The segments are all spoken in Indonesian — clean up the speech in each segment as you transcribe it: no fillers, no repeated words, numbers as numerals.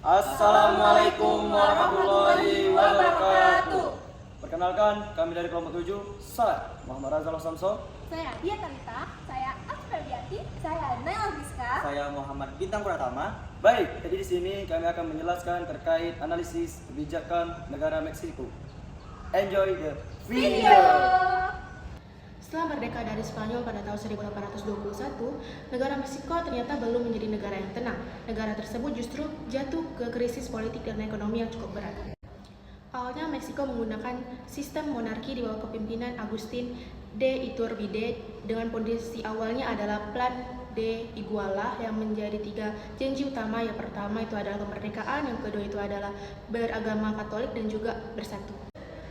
Assalamualaikum warahmatullahi wabarakatuh. Perkenalkan, kami dari kelompok 7, saya Muhammad Razal Samso. Saya Dia Talita, saya Asferdiati, saya Naila Rizka. Saya Muhammad Bintang Pratama. Baik, jadi di sini kami akan menjelaskan terkait analisis kebijakan negara Meksiko. Enjoy the video. Setelah merdeka dari Spanyol pada tahun 1821, negara Meksiko ternyata belum menjadi negara yang tenang. Negara tersebut justru jatuh ke krisis politik dan ekonomi yang cukup berat. Awalnya Meksiko menggunakan sistem monarki di bawah kepemimpinan Agustin de Iturbide dengan kondisi awalnya adalah Plan de Iguala yang menjadi 3 janji utama. Yang pertama itu adalah kemerdekaan, yang kedua itu adalah beragama Katolik dan juga bersatu.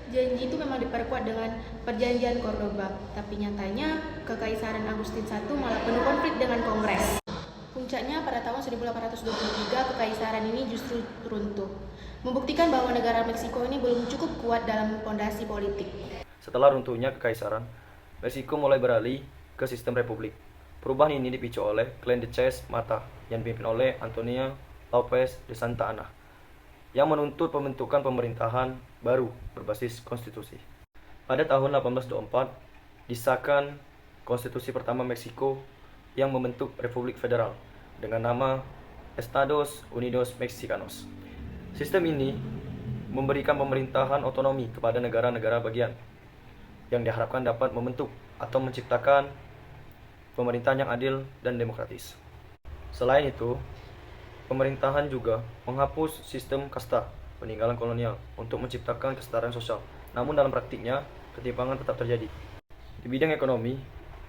Janji itu memang diperkuat dengan perjanjian Cordoba, tapi nyatanya Kekaisaran Agustin I malah penuh konflik dengan Kongres. Puncaknya pada tahun 1823 kekaisaran ini justru runtuh, membuktikan bahwa negara Meksiko ini belum cukup kuat dalam fondasi politik. Setelah runtuhnya kekaisaran, Meksiko mulai beralih ke sistem republik. Perubahan ini dipicu oleh klan de Chez Mata yang dipimpin oleh Antonio López de Santa Anna, yang menuntut pembentukan pemerintahan baru berbasis konstitusi. Pada tahun 1824, disahkan konstitusi pertama Meksiko yang membentuk Republik Federal dengan nama Estados Unidos Mexicanos. Sistem ini memberikan pemerintahan otonomi kepada negara-negara bagian yang diharapkan dapat membentuk atau menciptakan pemerintahan yang adil dan demokratis. Selain itu, pemerintahan juga menghapus sistem kasta peninggalan kolonial untuk menciptakan kesetaraan sosial. Namun dalam praktiknya, ketimpangan tetap terjadi. Di bidang ekonomi,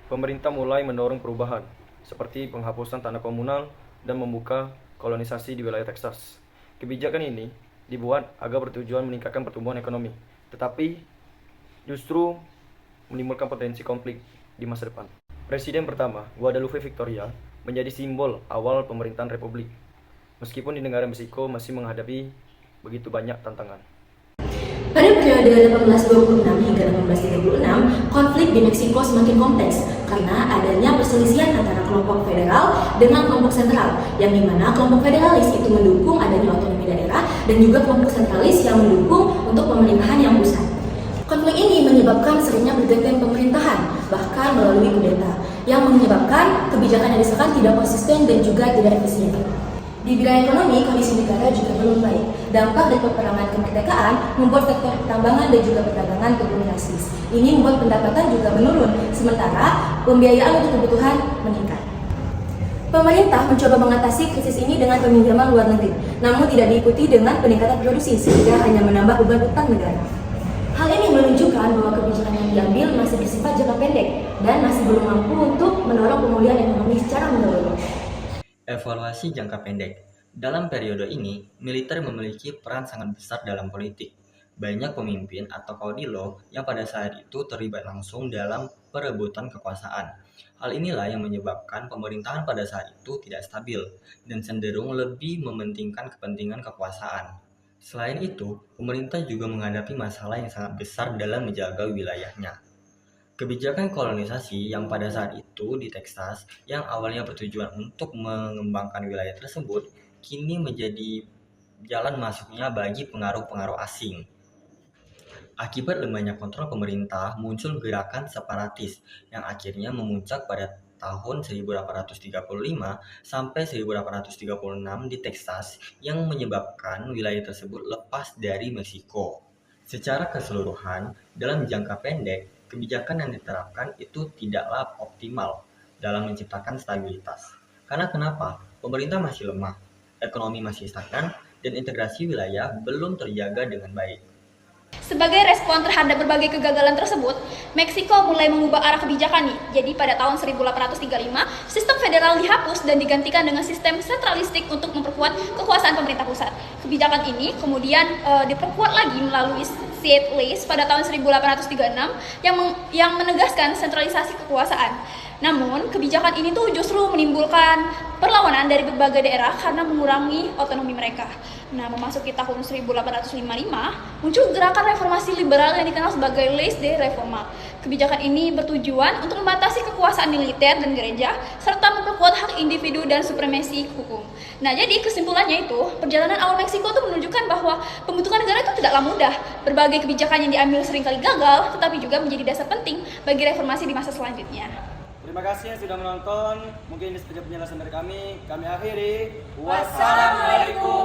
pemerintah mulai mendorong perubahan, seperti penghapusan tanah komunal dan membuka kolonisasi di wilayah Texas. Kebijakan ini dibuat agar bertujuan meningkatkan pertumbuhan ekonomi, tetapi justru menimbulkan potensi konflik di masa depan. Presiden pertama, Guadalupe Victoria, menjadi simbol awal pemerintahan republik, meskipun di negara Meksiko masih menghadapi begitu banyak tantangan. Pada periode 1826 hingga 1836, konflik di Meksiko semakin kompleks karena adanya perselisihan antara kelompok federal dengan kelompok sentral, yang dimana kelompok federalis itu mendukung adanya otonomi daerah dan juga kelompok sentralis yang mendukung untuk pemerintahan yang pusat. Konflik ini menyebabkan seringnya bergantian pemerintahan, bahkan melalui kudeta, yang menyebabkan kebijakan yang disahkan tidak konsisten dan juga tidak efisien. Di bidang ekonomi, kondisi negara juga belum baik. Dampak dari peperangan kemerdekaan membuat sektor pertambangan dan juga perdagangan turun drastis. Ini membuat pendapatan juga menurun, sementara pembiayaan untuk kebutuhan meningkat. Pemerintah mencoba mengatasi krisis ini dengan peminjaman luar negeri, namun tidak diikuti dengan peningkatan produksi sehingga hanya menambah beban utang negara. Hal ini menunjukkan bahwa kebijakan yang diambil masih bersifat jangka pendek dan masih belum mampu untuk mendorong pemulihan ekonomi secara menyeluruh. Evaluasi jangka pendek. Dalam periode ini, militer memiliki peran sangat besar dalam politik. Banyak pemimpin atau kaudillo yang pada saat itu terlibat langsung dalam perebutan kekuasaan. Hal inilah yang menyebabkan pemerintahan pada saat itu tidak stabil dan cenderung lebih mementingkan kepentingan kekuasaan. Selain itu, pemerintah juga menghadapi masalah yang sangat besar dalam menjaga wilayahnya. Kebijakan kolonisasi yang pada saat itu di Texas yang awalnya bertujuan untuk mengembangkan wilayah tersebut kini menjadi jalan masuknya bagi pengaruh-pengaruh asing. Akibat lemahnya kontrol pemerintah, muncul gerakan separatis yang akhirnya memuncak pada tahun 1835 sampai 1836 di Texas yang menyebabkan wilayah tersebut lepas dari Meksiko. Secara keseluruhan, dalam jangka pendek, kebijakan yang diterapkan itu tidaklah optimal dalam menciptakan stabilitas. Karena kenapa? Pemerintah masih lemah, ekonomi masih stagnan, dan integrasi wilayah belum terjaga dengan baik. Sebagai respon terhadap berbagai kegagalan tersebut, Meksiko mulai mengubah arah kebijakan nih. Jadi pada tahun 1835, sistem federal dihapus dan digantikan dengan sistem sentralistik untuk memperkuat kekuasaan pemerintah pusat. Kebijakan ini kemudian diperkuat lagi melalui State List pada tahun 1836 yang menegaskan sentralisasi kekuasaan. Namun, kebijakan ini tuh justru menimbulkan perlawanan dari berbagai daerah karena mengurangi otonomi mereka. Nah, memasuki tahun 1855, muncul gerakan reformasi liberal yang dikenal sebagai Leis de Reforma. Kebijakan ini bertujuan untuk membatasi kekuasaan militer dan gereja, serta memperkuat hak individu dan supremasi hukum. Nah, jadi kesimpulannya itu, perjalanan awal Meksiko itu menunjukkan bahwa pembentukan negara itu tidaklah mudah. Berbagai kebijakan yang diambil seringkali gagal, tetapi juga menjadi dasar penting bagi reformasi di masa selanjutnya. Terima kasih yang sudah menonton. Mungkin ini saja penjelasan dari kami. Kami akhiri. Wassalamualaikum.